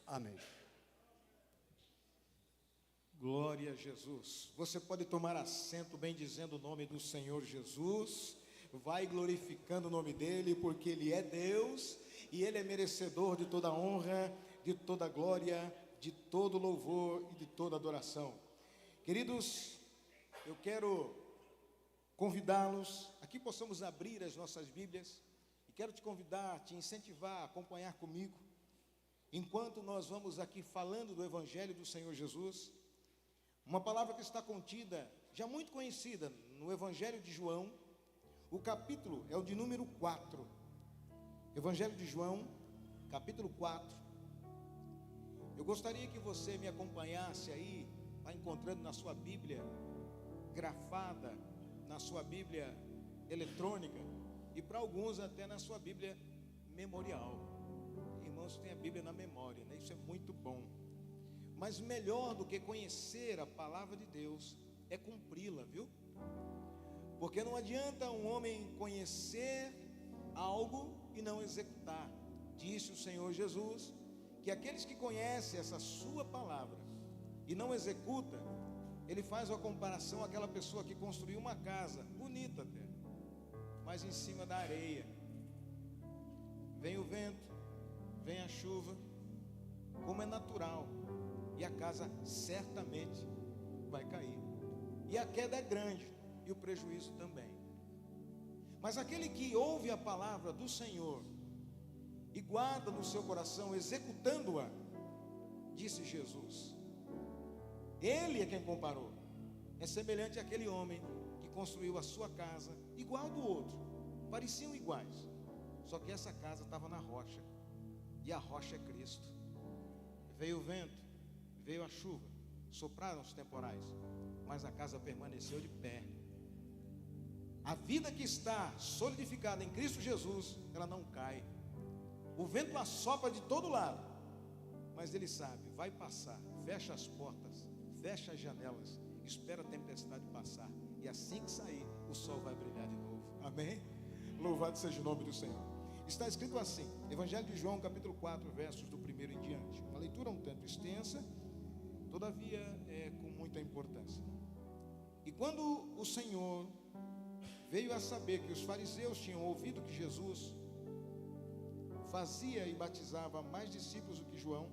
Amém. Glória a Jesus. Você pode tomar assento bem dizendo o nome do Senhor Jesus. Vai glorificando o nome dele, porque ele é Deus e ele é merecedor de toda honra, de toda glória, de todo louvor e de toda adoração. Queridos, eu quero convidá-los a que possamos abrir as nossas Bíblias e quero te convidar, te incentivar a acompanhar comigo enquanto nós vamos aqui falando do Evangelho do Senhor Jesus. Uma palavra que está contida, já muito conhecida, no Evangelho de João. O capítulo é o de número 4. Evangelho de João, capítulo 4. Eu gostaria que você me acompanhasse aí, está encontrando na sua Bíblia grafada, na sua Bíblia eletrônica e para alguns até na sua Bíblia memorial. Irmãos, tem a Bíblia na memória, né? Isso é muito bom. Mas melhor do que conhecer a palavra de Deus é cumpri-la, viu? Porque não adianta um homem conhecer algo e não executar. Disse o Senhor Jesus que aqueles que conhecem essa sua palavra e não executa, ele faz uma comparação àquela pessoa que construiu uma casa, bonita até, mas em cima da areia. Vem o vento, vem a chuva, como é natural, e a casa certamente vai cair. E a queda é grande, e o prejuízo também. Mas aquele que ouve a palavra do Senhor e guarda no seu coração, executando-a, disse Jesus, ele é quem comparou, é semelhante àquele homem que construiu a sua casa igual do outro, pareciam iguais, só que essa casa estava na rocha, e a rocha é Cristo. Veio o vento, veio a chuva, sopraram os temporais, mas a casa permaneceu de pé. A vida que está solidificada em Cristo Jesus, ela não cai. O vento assopra de todo lado, mas ele sabe, vai passar. Fecha as portas, fecha as janelas, espera a tempestade passar, e assim que sair, o sol vai brilhar de novo. Amém? Louvado seja o nome do Senhor. Está escrito assim, Evangelho de João, capítulo 4, versos do 1 em diante. Uma leitura um tanto extensa, todavia é com muita importância. E quando o Senhor veio a saber que os fariseus tinham ouvido que Jesus fazia e batizava mais discípulos do que João,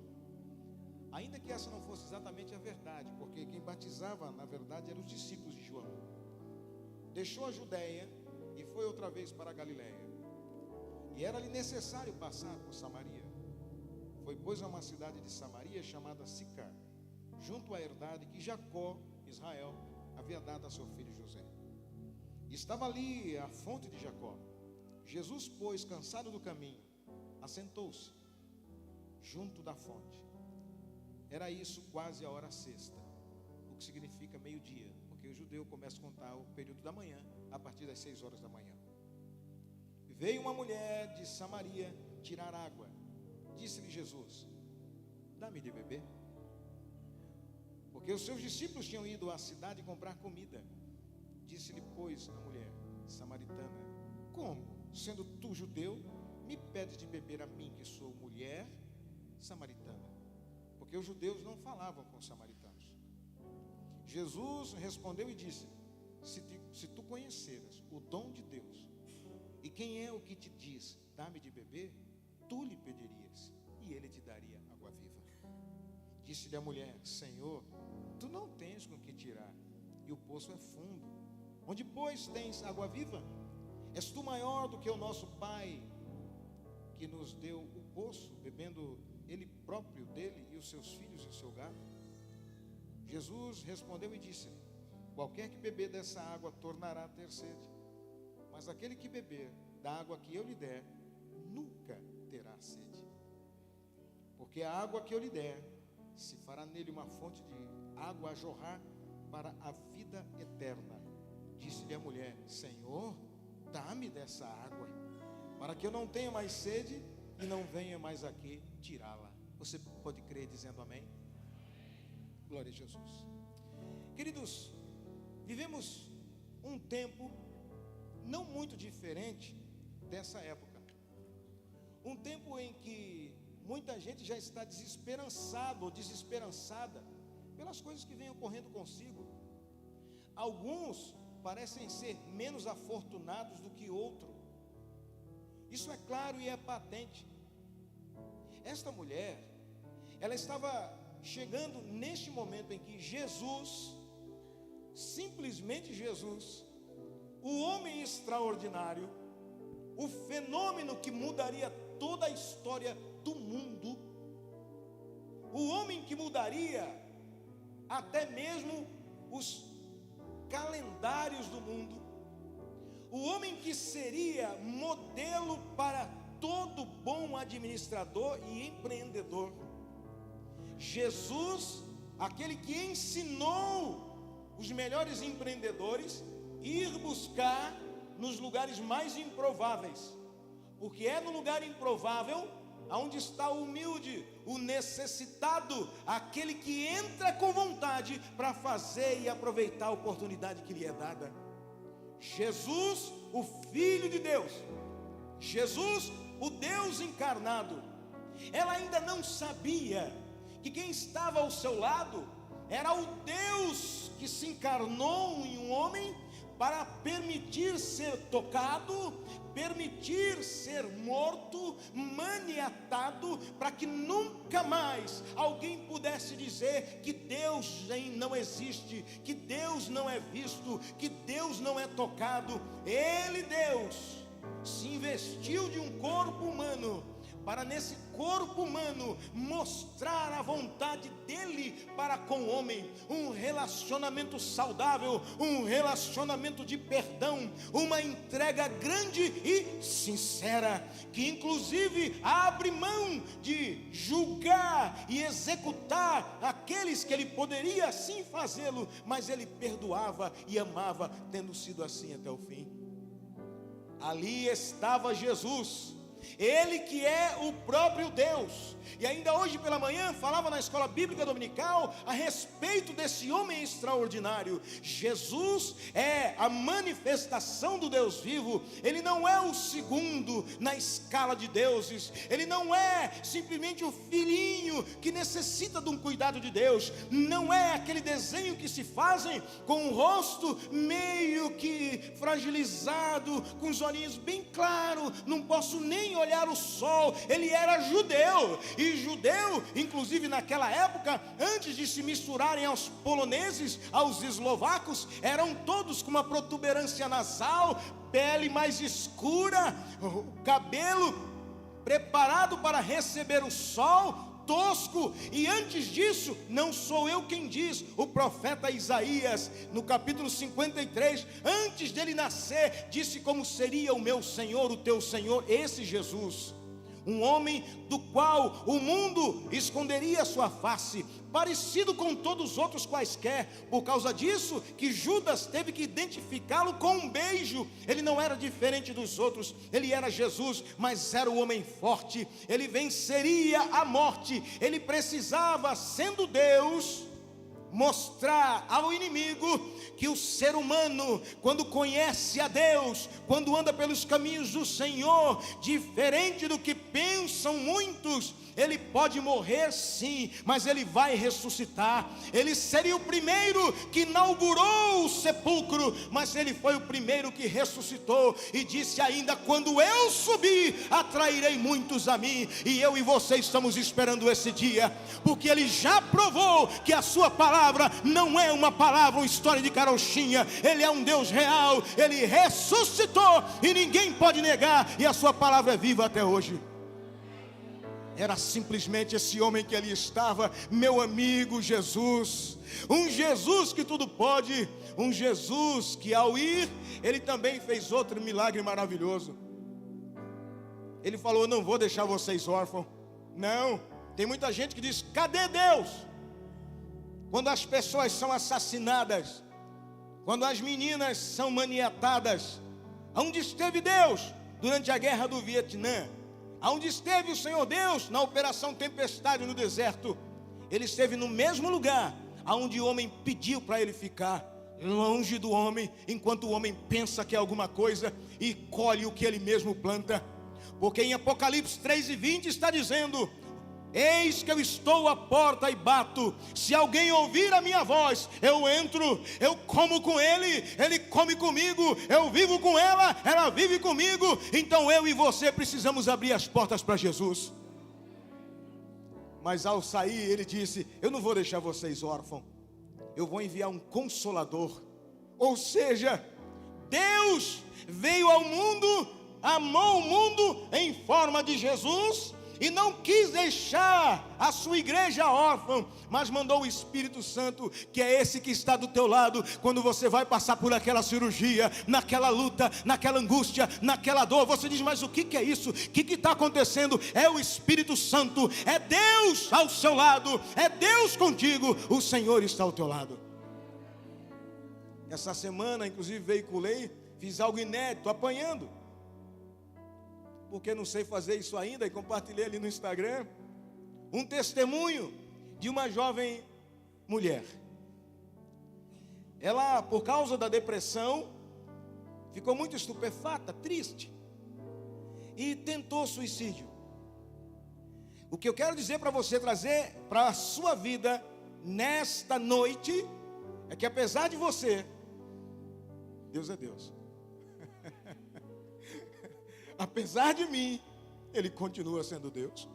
ainda que essa não fosse exatamente a verdade, porque quem batizava na verdade eram os discípulos de João, deixou a Judéia e foi outra vez para a Galiléia. E era-lhe necessário passar por Samaria. Foi, pois, a uma cidade de Samaria chamada Sicar, junto à herdade que Jacó, Israel, havia dado a seu filho José. E estava ali a fonte de Jacó. Jesus, pois, cansado do caminho, assentou-se junto da fonte. Era isso quase a hora sexta, o que significa meio-dia, porque o judeu começa a contar o período da manhã a partir das 6 horas da manhã. Veio uma mulher de Samaria tirar água. Disse-lhe Jesus, dá-me de beber. Porque os seus discípulos tinham ido à cidade comprar comida. Disse-lhe, pois, a mulher samaritana, como, sendo tu judeu, me pedes de beber a mim, que sou mulher samaritana? Porque os judeus não falavam com os samaritanos. Jesus respondeu e disse, se tu conheceras o dom de Deus, e quem é o que te diz, dá-me de beber, tu lhe pedirias, e ele te daria água viva. Disse-lhe a mulher, Senhor, tu não tens com que tirar, e o poço é fundo. Onde, pois, tens água viva? És tu maior do que o nosso pai, que nos deu o poço, bebendo ele próprio dele, e os seus filhos e o seu gado? Jesus respondeu e disse, qualquer que beber dessa água tornará a ter sede, mas aquele que beber da água que eu lhe der, nunca terá sede. Porque a água que eu lhe der, se fará nele uma fonte de água a jorrar para a vida eterna. Disse-lhe a mulher, Senhor, dá-me dessa água, para que eu não tenha mais sede e não venha mais aqui tirá-la. Você pode crer dizendo amém? Glória a Jesus. Queridos, vivemos um tempo não muito diferente dessa época. Um tempo em que muita gente já está desesperançado ou desesperançada pelas coisas que vêm ocorrendo consigo. Alguns parecem ser menos afortunados do que outros. Isso é claro e é patente. Esta mulher, ela estava chegando neste momento em que Jesus, simplesmente Jesus, o homem extraordinário, o fenômeno que mudaria toda a história do mundo, o homem que mudaria até mesmo os calendários do mundo, o homem que seria modelo para todo bom administrador e empreendedor, Jesus, aquele que ensinou os melhores empreendedores ir buscar nos lugares mais improváveis, porque é no lugar improvável aonde está o humilde, o necessitado, aquele que entra com vontade para fazer e aproveitar a oportunidade que lhe é dada. Jesus, o Filho de Deus, Jesus, o Deus encarnado. Ela ainda não sabia que quem estava ao seu lado era o Deus que se encarnou em um homem para permitir ser tocado, permitir ser morto, maniatado, para que nunca mais alguém pudesse dizer que Deus não existe, que Deus não é visto, que Deus não é tocado. Ele, Deus, se investiu de um corpo humano, para nesse corpo humano mostrar a vontade dele para com o homem, um relacionamento saudável, um relacionamento de perdão, uma entrega grande e sincera, que inclusive abre mão de julgar e executar aqueles que ele poderia assim fazê-lo, mas ele perdoava e amava, tendo sido assim até o fim. Ali estava Jesus, Ele que é o próprio Deus. E ainda hoje pela manhã falava na escola bíblica dominical a respeito desse homem extraordinário. Jesus é a manifestação do Deus vivo. Ele não é o segundo na escala de deuses. Ele não é simplesmente o filhinho que necessita de um cuidado de Deus. Não é aquele desenho que se fazem com o rosto meio que fragilizado, com os olhinhos bem claros, não posso nem olhar o sol. Ele era judeu, e judeu, inclusive naquela época, antes de se misturarem aos poloneses, aos eslovacos, eram todos com uma protuberância nasal, pele mais escura, o cabelo preparado para receber o sol, tosco. E antes disso, não sou eu quem diz, o profeta Isaías, no capítulo 53, antes dele nascer, disse como seria o meu Senhor, o teu Senhor, esse Jesus, um homem do qual o mundo esconderia a sua face, parecido com todos os outros quaisquer. Por causa disso que Judas teve que identificá-lo com um beijo. Ele não era diferente dos outros, ele era Jesus, mas era o homem forte. Ele venceria a morte. Ele precisava, sendo Deus, mostrar ao inimigo que o ser humano, quando conhece a Deus, quando anda pelos caminhos do Senhor, diferente do que pensam muitos, ele pode morrer sim, mas ele vai ressuscitar. Ele seria o primeiro que inaugurou o sepulcro, mas ele foi o primeiro que ressuscitou, e disse ainda: quando eu subir, atrairei muitos a mim. E eu e você estamos esperando esse dia, porque ele já provou que a sua palavra não é uma palavra, uma história de carochinha. Ele é um Deus real, ele ressuscitou e ninguém pode negar, e a sua palavra é viva até hoje. Era simplesmente esse homem que ali estava, meu amigo Jesus, um Jesus que tudo pode, um Jesus que ao ir, ele também fez outro milagre maravilhoso. Ele falou: não vou deixar vocês órfãos. Não, tem muita gente que diz: cadê Deus? Quando as pessoas são assassinadas, quando as meninas são maniatadas, onde esteve Deus durante a guerra do Vietnã? Aonde esteve o Senhor Deus na operação Tempestade no deserto? Ele esteve no mesmo lugar aonde o homem pediu para ele ficar, longe do homem, enquanto o homem pensa que é alguma coisa e colhe o que ele mesmo planta. Porque em Apocalipse 3:20 está dizendo Eis que eu estou à porta e bato. Se alguém ouvir a minha voz, eu entro, eu como com ele, ele come comigo, eu vivo com ela, ela vive comigo. Então eu e você precisamos abrir as portas para Jesus. Mas ao sair ele disse: eu não vou deixar vocês órfãos, eu vou enviar um consolador. Ou seja, Deus veio ao mundo, amou o mundo em forma de Jesus, e não quis deixar a sua igreja órfã, mas mandou o Espírito Santo, que é esse que está do teu lado, quando você vai passar por aquela cirurgia, naquela luta, naquela angústia, naquela dor. Você diz: mas o que é isso? O que está acontecendo? É o Espírito Santo, é Deus ao seu lado, é Deus contigo, o Senhor está ao teu lado. Essa semana, inclusive, veiculei, fiz algo inédito, apanhando, porque não sei fazer isso ainda, e compartilhei ali no Instagram um testemunho de uma jovem mulher. Ela, por causa da depressão, ficou muito estupefata, triste, e tentou suicídio. O que eu quero dizer para você, trazer para a sua vida nesta noite, é que apesar de você, Deus é Deus. Apesar de mim, Ele continua sendo Deus.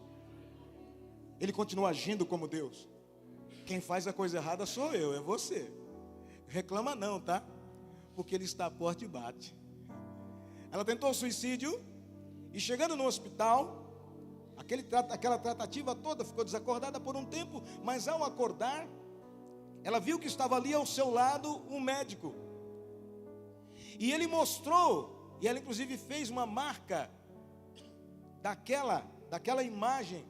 Ele continua agindo como Deus. Quem faz a coisa errada sou eu, é você. Reclama não, tá? Porque Ele está à porta e bate. Ela tentou suicídio, e chegando no hospital, aquela tratativa toda, ficou desacordada por um tempo, mas ao acordar, ela viu que estava ali ao seu lado um médico. E ele mostrou, e ela inclusive fez uma marca daquela imagem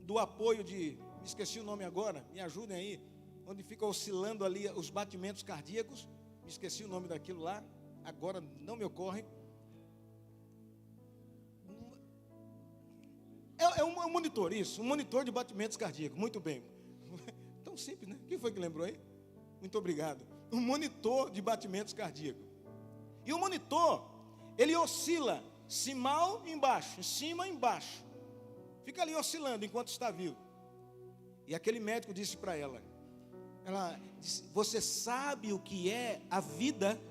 do apoio de, me esqueci o nome agora, me ajudem aí, onde fica oscilando ali os batimentos cardíacos, me esqueci o nome daquilo lá, agora não me ocorre. É um monitor, isso, um monitor de batimentos cardíacos, muito bem. Tão simples, né? Quem foi que lembrou aí? Muito obrigado. Um monitor de batimentos cardíacos. E o monitor, ele oscila cima embaixo, em cima embaixo. Fica ali oscilando enquanto está vivo. E aquele médico disse para ela disse: você sabe o que é a vida?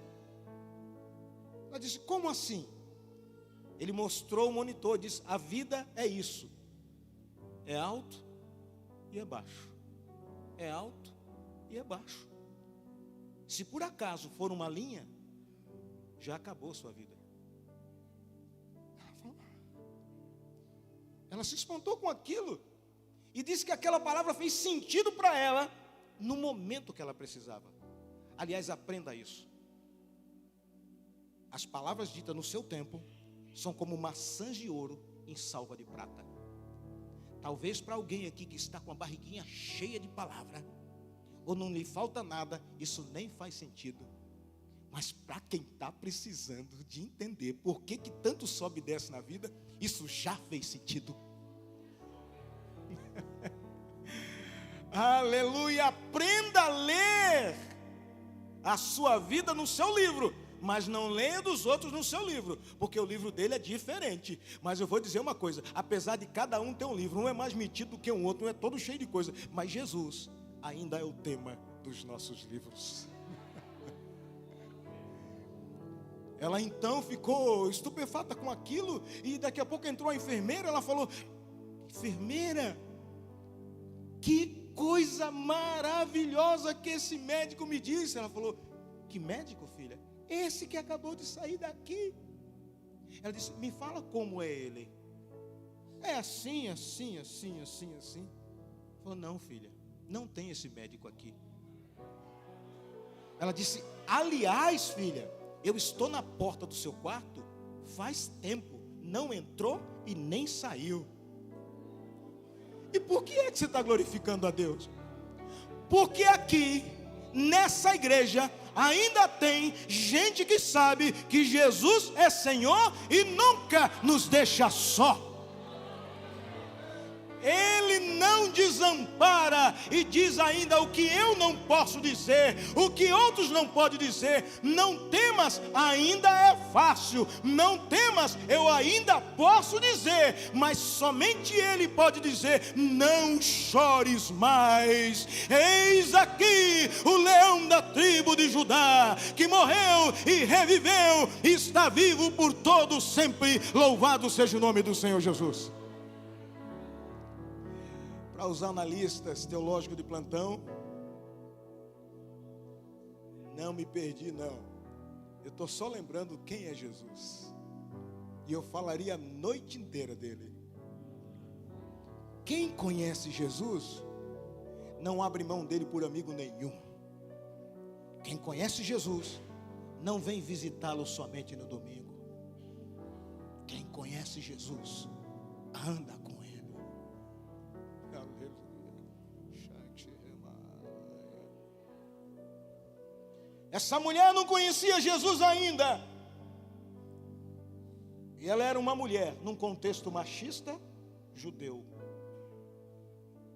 Ela disse: como assim? Ele mostrou o monitor, disse: a vida é isso. É alto e é baixo. É alto e é baixo. Se por acaso for uma linha, já acabou sua vida. Ela se espantou com aquilo e disse que aquela palavra fez sentido para ela no momento que ela precisava. Aliás, aprenda isso. As palavras ditas no seu tempo são como maçãs de ouro em salva de prata. Talvez para alguém aqui que está com a barriguinha cheia de palavra, ou não lhe falta nada, isso nem faz sentido. Mas para quem está precisando de entender por que tanto sobe e desce na vida, isso já fez sentido. Aleluia! Aprenda a ler a sua vida no seu livro, mas não leia dos outros no seu livro, porque o livro dele é diferente. Mas eu vou dizer uma coisa: apesar de cada um ter um livro, um é mais metido do que o outro, um é todo cheio de coisa, mas Jesus ainda é o tema dos nossos livros. Ela então ficou estupefata com aquilo, e daqui a pouco entrou a enfermeira. Ela falou: enfermeira, que coisa maravilhosa que esse médico me disse. Ela falou: que médico, filha? Esse que acabou de sair daqui. Ela disse: me fala como é ele. É assim, assim, assim, assim, assim. Ela falou: não, filha, não tem esse médico aqui. Ela disse: aliás, filha, eu estou na porta do seu quarto faz tempo, não entrou e nem saiu. E por que é que você está glorificando a Deus? Porque aqui, nessa igreja, ainda tem gente que sabe que Jesus é Senhor e nunca nos deixa só. Ele não desampara e diz ainda o que eu não posso dizer, o que outros não podem dizer. Não temas, ainda é fácil. Não temas, eu ainda posso dizer, mas somente Ele pode dizer: não chores mais. Eis aqui o leão da tribo de Judá, que morreu e reviveu, e está vivo por todo sempre. Louvado seja o nome do Senhor Jesus. Para os analistas teológicos de plantão, não me perdi não. Eu estou só lembrando quem é Jesus. E eu falaria a noite inteira dele. Quem conhece Jesus não abre mão dele por amigo nenhum. Quem conhece Jesus não vem visitá-lo somente no domingo. Quem conhece Jesus anda com Ele. Aleluia. Essa mulher não conhecia Jesus ainda. E ela era uma mulher num contexto machista judeu.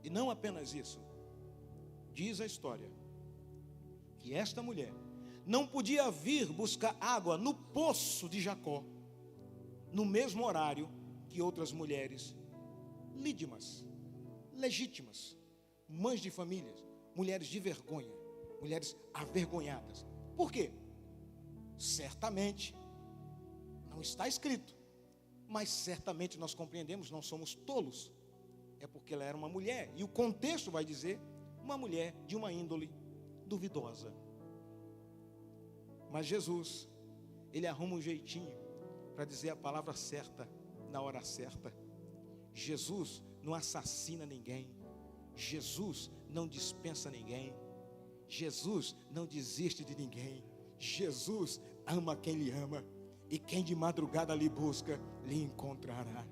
E não apenas isso. Diz a história que esta mulher não podia vir buscar água no poço de Jacó no mesmo horário que outras mulheres lídimas, legítimas, mães de famílias, mulheres de vergonha, mulheres avergonhadas. Por quê? Certamente não está escrito, mas certamente nós compreendemos, não somos tolos. É porque ela era uma mulher, e o contexto vai dizer uma mulher de uma índole duvidosa. Mas Jesus, Ele arruma um jeitinho para dizer a palavra certa na hora certa. Jesus não assassina ninguém. Jesus não dispensa ninguém. Jesus não desiste de ninguém. Jesus ama quem lhe ama, e quem de madrugada lhe busca, lhe encontrará.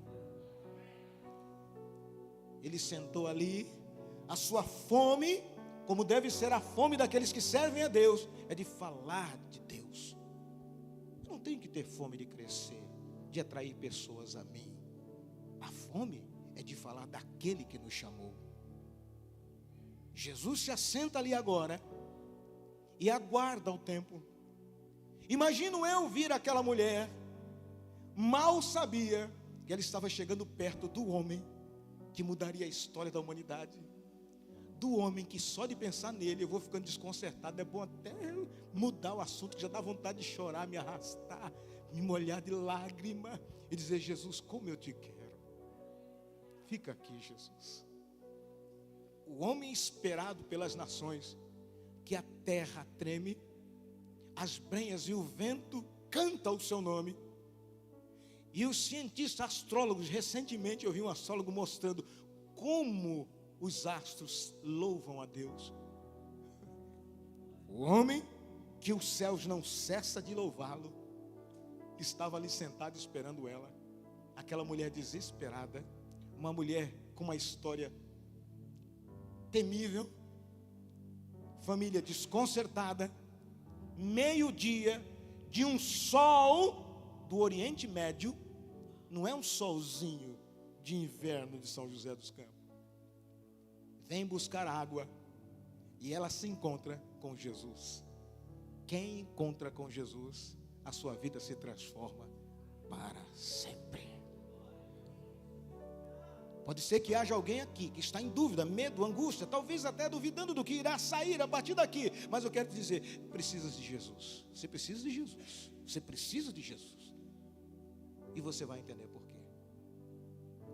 Ele sentou ali, a sua fome, como deve ser a fome daqueles que servem a Deus, é de falar de Deus. Eu não tenho que ter fome de crescer, de atrair pessoas a mim. A fome é de falar daquele que nos chamou. Jesus se assenta ali agora e aguarda o tempo. Imagino eu vir aquela mulher, mal sabia que ela estava chegando perto do homem que mudaria a história da humanidade. Do homem que só de pensar nele eu vou ficando desconcertado. É bom até mudar o assunto, que já dá vontade de chorar, me arrastar, me molhar de lágrima e dizer: Jesus, como eu te quero. Fica aqui, Jesus. O homem esperado pelas nações, que a terra treme, as brenhas e o vento canta o seu nome. E os cientistas astrólogos, recentemente eu vi um astrólogo mostrando como os astros louvam a Deus. O homem que os céus não cessa de louvá-lo, estava ali sentado esperando ela. Aquela mulher desesperada, uma mulher com uma história temível, família desconcertada, meio-dia de um sol do Oriente Médio, não é um solzinho de inverno de São José dos Campos. Vem buscar água e ela se encontra com Jesus. Quem encontra com Jesus, a sua vida se transforma para sempre. Pode ser que haja alguém aqui que está em dúvida, medo, angústia, talvez até duvidando do que irá sair a partir daqui. Mas eu quero te dizer, precisas de Jesus. Você precisa de Jesus. Você precisa de Jesus. E você vai entender por quê.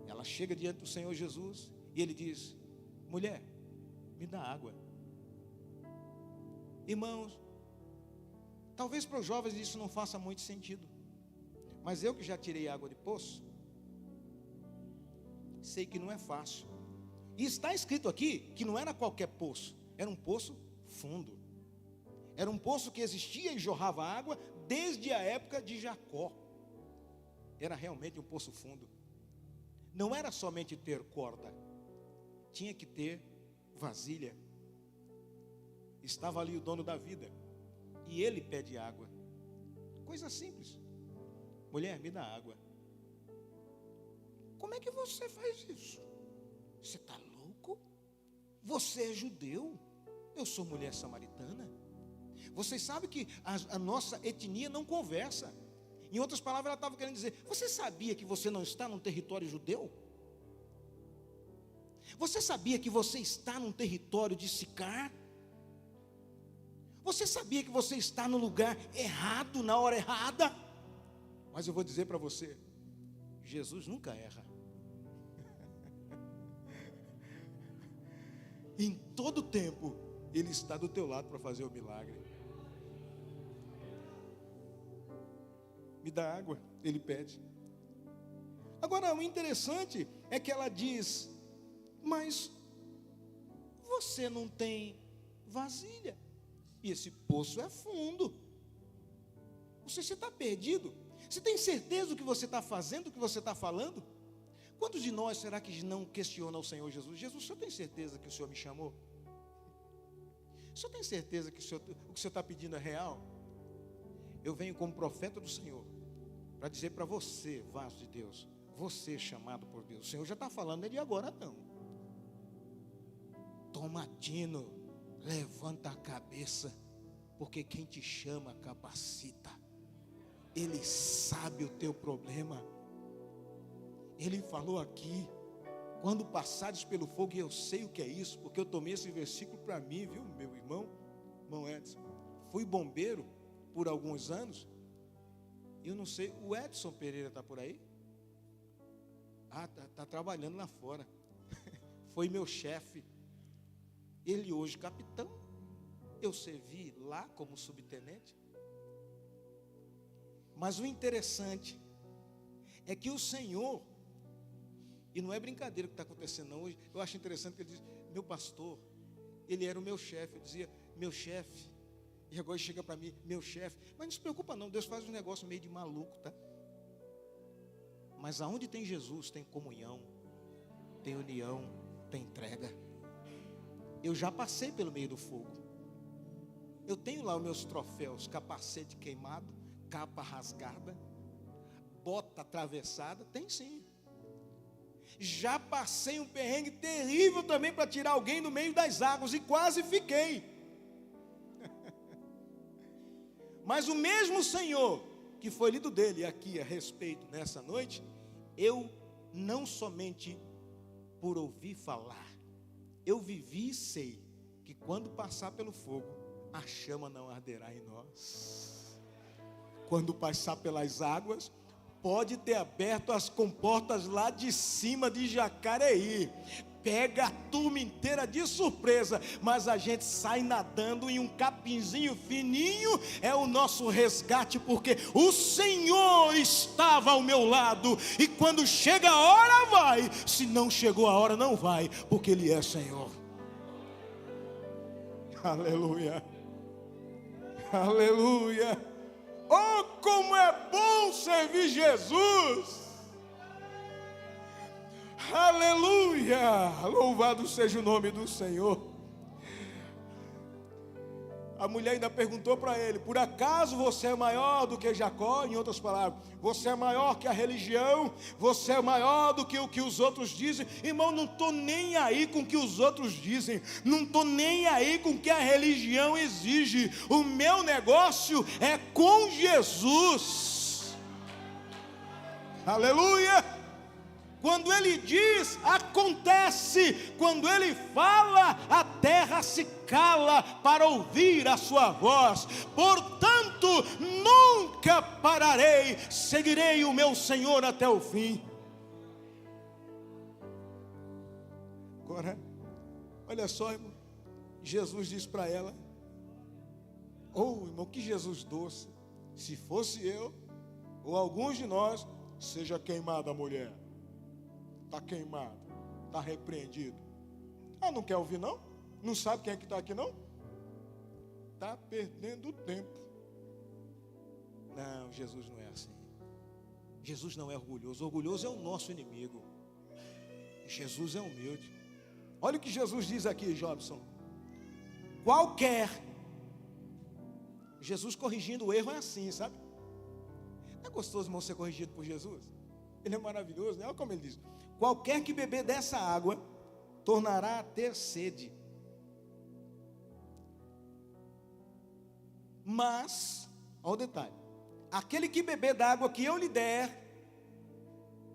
Ela chega diante do Senhor Jesus e Ele diz: mulher, me dá água. Irmãos, talvez para os jovens isso não faça muito sentido, mas eu que já tirei água de poço, sei que não é fácil. E está escrito aqui que não era qualquer poço, era um poço fundo. Era um poço que existia e jorrava água desde a época de Jacó. Era realmente um poço fundo. Não era somente ter corda, tinha que ter vasilha. Estava ali o dono da vida e ele pede água. Coisa simples. Mulher, me dá água. Como é que você faz isso? Você está louco? você é judeu, eu sou mulher samaritana. Vocês sabem que a nossa etnia não conversa. Em outras palavras, ela estava querendo dizer: você sabia que você não está num território judeu? Você sabia que você está num território de Sicar? Você sabia que você está no lugar errado, na hora errada? Mas eu vou dizer para você, Jesus nunca erra. Em todo tempo, Ele está do teu lado para fazer o milagre. Me dá água, Ele pede. Agora, o interessante é que ela diz: mas você não tem vasilha, e esse poço é fundo. Você está perdido. Você tem certeza do que você está fazendo, do que você está falando? Quantos de nós será que não questiona o Senhor Jesus? Jesus, o senhor tem certeza que o Senhor me chamou? O senhor tem certeza que o que o senhor está pedindo é real? Eu venho como profeta do Senhor para dizer para você, vaso de Deus, você chamado por Deus. O Senhor já está falando, não é de agora não. Tomatino, levanta a cabeça, porque quem te chama capacita. Ele sabe o teu problema. Ele falou aqui: quando passares pelo fogo, e eu sei o que é isso, porque eu tomei esse versículo para mim, viu, meu irmão Edson. Fui bombeiro por alguns anos. Eu não sei, o Edson Pereira está por aí? Está trabalhando lá fora. Foi meu chefe. Ele hoje capitão. Eu servi lá como subtenente. Mas o interessante é que o Senhor, e não é brincadeira o que está acontecendo não, hoje eu acho interessante que ele diz: meu pastor, ele era o meu chefe. Eu dizia: meu chefe, e agora chega para mim: meu chefe. Mas não se preocupa não, Deus faz um negócio meio de maluco, tá? Mas aonde tem Jesus, tem comunhão, tem união, tem entrega. Eu já passei pelo meio do fogo. Eu tenho lá os meus troféus: capacete queimado, capa rasgada, bota atravessada. Tem sim. Já passei um perrengue terrível também para tirar alguém do meio das águas, e quase fiquei. Mas o mesmo Senhor que foi lido dele aqui a respeito nessa noite, eu não somente por ouvir falar, eu vivi e sei que quando passar pelo fogo, a chama não arderá em nós. Quando passar pelas águas, pode ter aberto as comportas lá de cima de Jacareí, pega a turma inteira de surpresa, mas a gente sai nadando em um capinzinho fininho. É o nosso resgate, porque o Senhor estava ao meu lado, e quando chega a hora vai, se não chegou a hora não vai, porque Ele é Senhor. Aleluia, aleluia. Oh, como é bom servir Jesus! Aleluia! Louvado seja o nome do Senhor. A mulher ainda perguntou para ele: por acaso você é maior do que Jacó? Em outras palavras, você é maior que a religião? Você é maior do que o que os outros dizem? Irmão, não estou nem aí com o que os outros dizem, não estou nem aí com o que a religião exige. O meu negócio é com Jesus. Aleluia! Quando Ele diz, acontece. Quando Ele fala, a terra se cala para ouvir a sua voz. Portanto, nunca pararei, seguirei o meu Senhor até o fim. Agora, olha só, irmão, Jesus diz para ela: oh, irmão, que Jesus doce. Se fosse eu, ou alguns de nós, seja queimada a mulher. Está queimado, está repreendido. Ah, não quer ouvir não? Não sabe quem é que está aqui não? Está perdendo tempo. Não, Jesus não é assim. Jesus não é orgulhoso. Orgulhoso é o nosso inimigo. Jesus é humilde. Olha o que Jesus diz aqui, Jobson. Qualquer. Jesus corrigindo o erro é assim, sabe? Não é gostoso, irmão, ser corrigido por Jesus? Ele é maravilhoso, né? Olha como ele diz: qualquer que beber dessa água tornará a ter sede, Mas, olha o detalhe: aquele que beber da água que eu lhe der,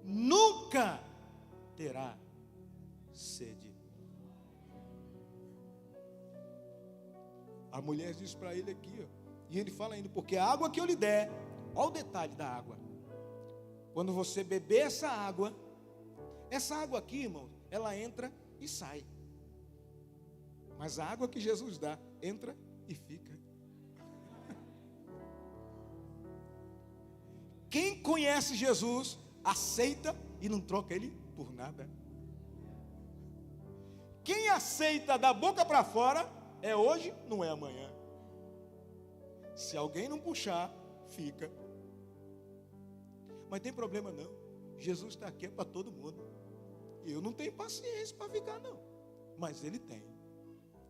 nunca terá sede. A mulher diz para ele aqui, ó, e ele fala ainda: porque a água que eu lhe der, olha o detalhe da água. Quando você beber essa água aqui, irmão, ela entra e sai. Mas a água que Jesus dá, entra e fica. Quem conhece Jesus, aceita e não troca ele por nada. Quem aceita da boca para fora, é hoje, não é amanhã. Se alguém não puxar, fica. Mas tem problema não. Jesus está aqui para todo mundo. E eu não tenho paciência para ficar não. Mas Ele tem.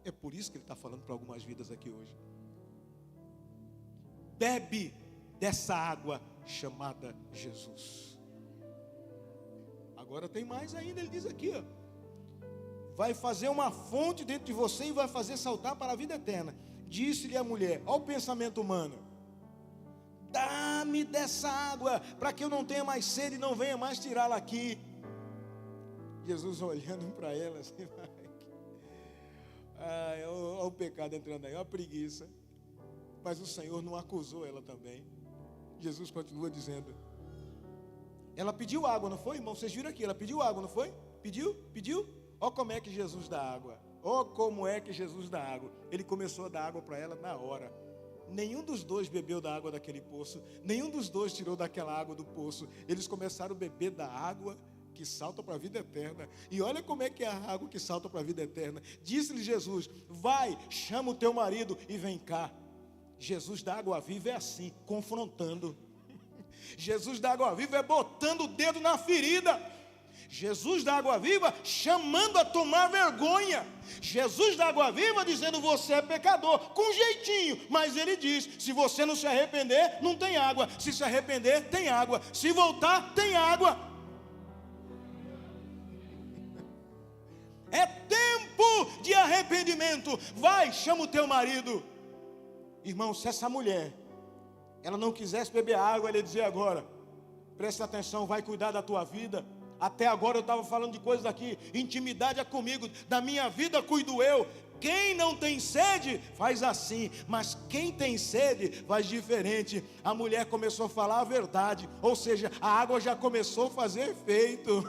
É por isso que Ele está falando para algumas vidas aqui hoje. Bebe dessa água chamada Jesus. Agora tem mais ainda, Ele diz aqui, ó: vai fazer uma fonte dentro de você e vai fazer saltar para a vida eterna. Disse-lhe a mulher, olha o pensamento humano: dá-me dessa água, para que eu não tenha mais sede e não venha mais tirá-la aqui. Jesus olhando para ela assim, olha o pecado entrando aí, olha a preguiça. Mas o Senhor não acusou ela também. Jesus continua dizendo: ela pediu água, não foi, irmão? Vocês viram aqui, ela pediu água, não foi? Pediu? Olha como é que Jesus dá água. Olha como é que Jesus dá água. Ele começou a dar água para ela na hora. Nenhum dos dois bebeu da água daquele poço. Nenhum dos dois tirou daquela água do poço. Eles começaram a beber da água que salta para a vida eterna. E olha como é que é a água que salta para a vida eterna. Disse-lhe Jesus: vai, chama o teu marido e vem cá. Jesus da água viva é assim, confrontando. Jesus da água viva é botando o dedo na ferida. Jesus da água viva chamando a tomar vergonha. Jesus da água viva dizendo: você é pecador, com jeitinho. Mas Ele diz: se você não se arrepender, não tem água. Se arrepender, tem água. Se voltar, tem água. É tempo de arrependimento. Vai, chama o teu marido. Irmão, se essa mulher, ela não quisesse beber água, ele ia dizer agora: presta atenção, vai cuidar da tua vida. Até agora eu estava falando de coisas aqui. Intimidade é comigo, da minha vida cuido eu. Quem não tem sede, faz assim. Mas quem tem sede, faz diferente. A mulher começou a falar a verdade. Ou seja, a água já começou a fazer efeito.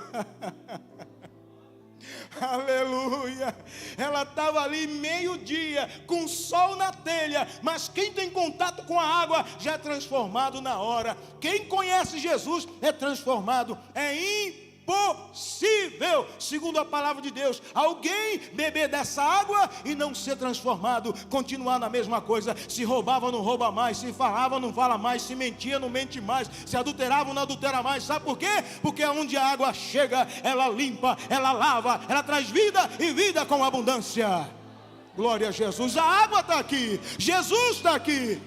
Aleluia. Ela estava ali meio-dia, com o sol na telha. Mas quem tem contato com a água, já é transformado na hora. Quem conhece Jesus, é transformado. É impossível, segundo a palavra de Deus, alguém beber dessa água e não ser transformado, continuar na mesma coisa. Se roubava, não rouba mais. Se falava, não fala mais. Se mentia, não mente mais. Se adulterava, não adultera mais. Sabe por quê? Porque onde a água chega, ela limpa, ela lava, ela traz vida e vida com abundância. Glória a Jesus. A água está aqui, Jesus está aqui.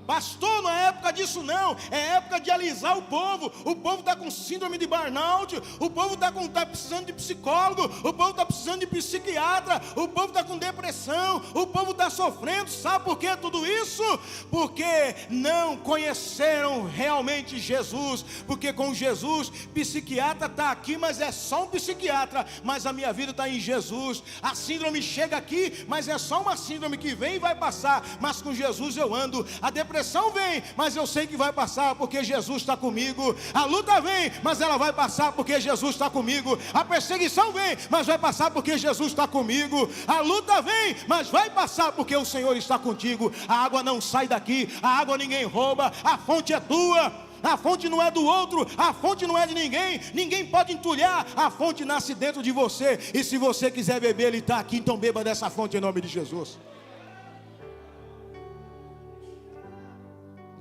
Pastor, não é época disso não. É época de alisar o povo. O povo está com síndrome de burnout. O povo está precisando de psicólogo. O povo está precisando de psiquiatra. O povo está com depressão. O povo está sofrendo. Sabe por que tudo isso? Porque não conheceram realmente Jesus. Porque com Jesus, psiquiatra está aqui, mas é só um psiquiatra. Mas a minha vida está em Jesus. A síndrome chega aqui, mas é só uma síndrome que vem e vai passar. Mas com Jesus eu ando. A depressão vem, mas eu sei que vai passar, porque Jesus está comigo. A luta vem, mas ela vai passar, porque Jesus está comigo. A perseguição vem, mas vai passar, porque Jesus está comigo. A luta vem, mas vai passar, porque o Senhor está contigo. A água não sai daqui, a água ninguém rouba, a fonte é tua. A fonte não é do outro, a fonte não é de ninguém. Ninguém pode entulhar, a fonte nasce dentro de você. E se você quiser beber, Ele está aqui, então beba dessa fonte em nome de Jesus.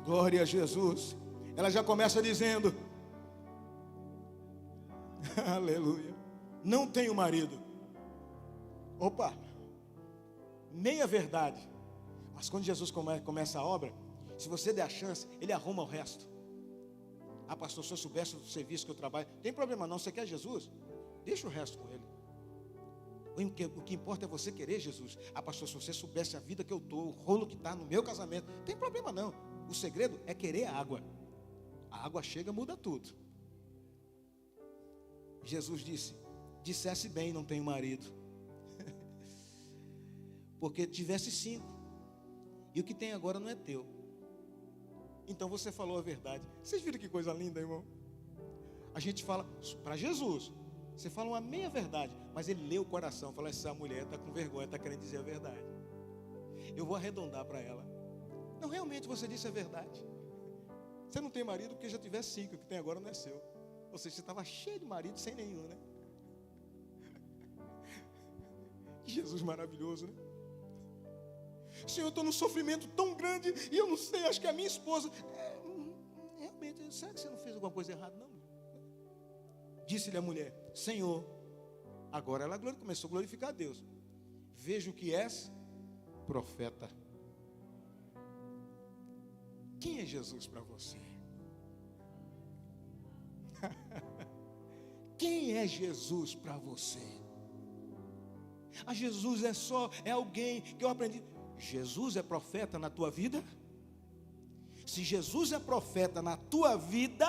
Glória a Jesus. Ela já começa dizendo: aleluia, não tenho marido. Opa, meia verdade. Mas quando Jesus começa a obra, se você der a chance, Ele arruma o resto. Ah, pastor, se eu soubesse do serviço que eu trabalho, tem problema não, você quer Jesus? Deixa o resto com Ele. O que importa é você querer Jesus. Ah, pastor, se você soubesse a vida que eu estou, o rolo que está no meu casamento, não tem problema não. O segredo é querer a água. A água chega, muda tudo. Jesus dissesse bem, não tenho marido. Porque tivesse 5. E o que tem agora não é teu. Então você falou a verdade. Vocês viram que coisa linda, irmão? A gente fala para Jesus. Você fala uma meia verdade, mas ele lê o coração. Fala, essa mulher está com vergonha, está querendo dizer a verdade. Eu vou arredondar para ela. Não, realmente você disse a verdade. Você não tem marido porque já tivesse 5. O que tem agora não é seu. Ou seja, você estava cheio de marido sem nenhum, né? Que Jesus maravilhoso, né? Senhor, eu estou num sofrimento tão grande e eu não sei, acho que a minha esposa... realmente, será que você não fez alguma coisa errada? Não. Disse-lhe a mulher, Senhor, agora ela começou a glorificar a Deus. Vejo que és profeta. Quem é Jesus para você? Quem é Jesus para você? A Jesus é alguém que eu aprendi. Jesus é profeta na tua vida? Se Jesus é profeta na tua vida,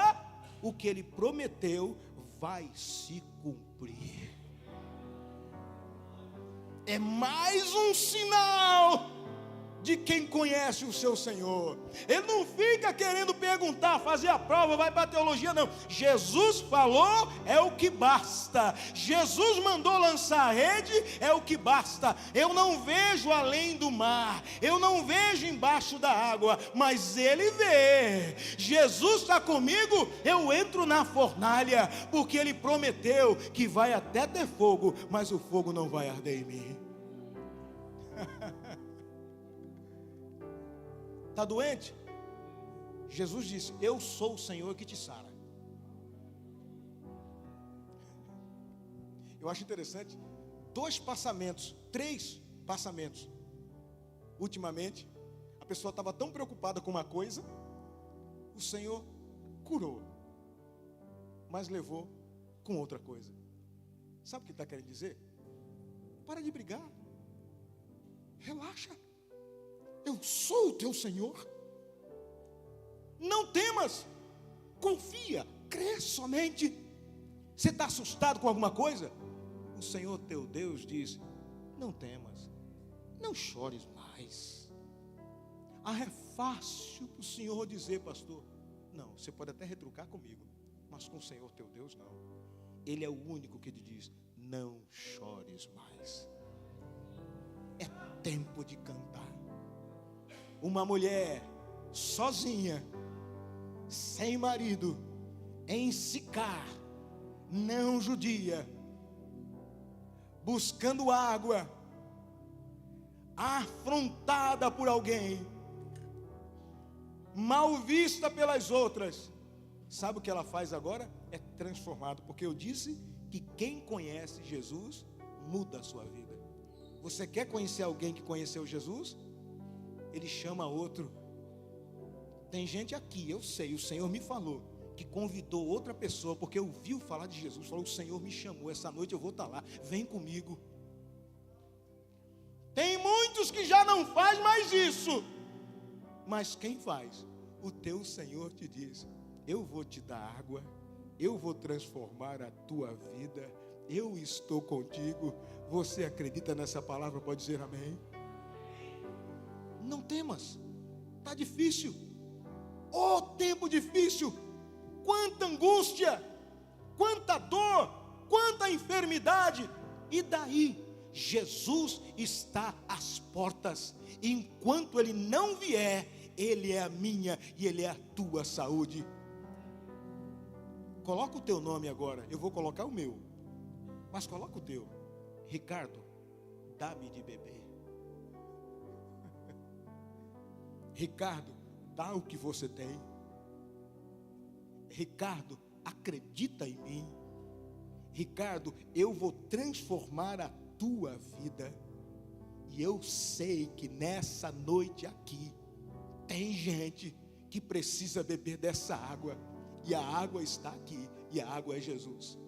o que ele prometeu vai se cumprir. É mais um sinal de quem conhece o seu Senhor. Ele não fica querendo perguntar, fazer a prova, vai para a teologia, não. Jesus falou, é o que basta. Jesus mandou lançar a rede, é o que basta. Eu não vejo além do mar, eu não vejo embaixo da água, mas Ele vê. Jesus está comigo, eu entro na fornalha, porque Ele prometeu que vai até ter fogo, mas o fogo não vai arder em mim. Está doente? Jesus disse, eu sou o Senhor que te sara. Eu acho interessante, 3 passamentos. Ultimamente, a pessoa estava tão preocupada com uma coisa, o Senhor curou, mas levou com outra coisa. Sabe o que está querendo dizer? Para de brigar, relaxa. Eu sou o teu Senhor. Não temas, confia, crê somente. Você está assustado com alguma coisa? O Senhor teu Deus diz, não temas, não chores mais. Ah, é fácil para o Senhor dizer, pastor. Não, você pode até retrucar comigo, mas com o Senhor teu Deus não. Ele é o único que te diz, não chores mais. É tempo de cantar. Uma mulher sozinha, sem marido, em Sicar, não judia, buscando água, afrontada por alguém, mal vista pelas outras. Sabe o que ela faz agora? É transformado, porque eu disse que quem conhece Jesus muda a sua vida. Você quer conhecer alguém que conheceu Jesus? Ele chama outro. Tem gente aqui, eu sei, o Senhor me falou, que convidou outra pessoa, porque ouviu falar de Jesus, falou, o Senhor me chamou, essa noite eu vou estar lá, vem comigo. Tem muitos que já não faz mais isso, mas quem faz? O teu Senhor te diz, eu vou te dar água, eu vou transformar a tua vida, eu estou contigo. Você acredita nessa palavra? Pode dizer amém? Não temas, está difícil, oh tempo difícil, quanta angústia, quanta dor, quanta enfermidade, e daí? Jesus está às portas, enquanto Ele não vier, Ele é a minha e Ele é a tua saúde. Coloca o teu nome agora, eu vou colocar o meu, mas coloca o teu. Ricardo, dá-me de beber. Ricardo, dá o que você tem. Ricardo, acredita em mim. Ricardo, eu vou transformar a tua vida. E eu sei que nessa noite aqui tem gente que precisa beber dessa água, e a água está aqui, e a água é Jesus.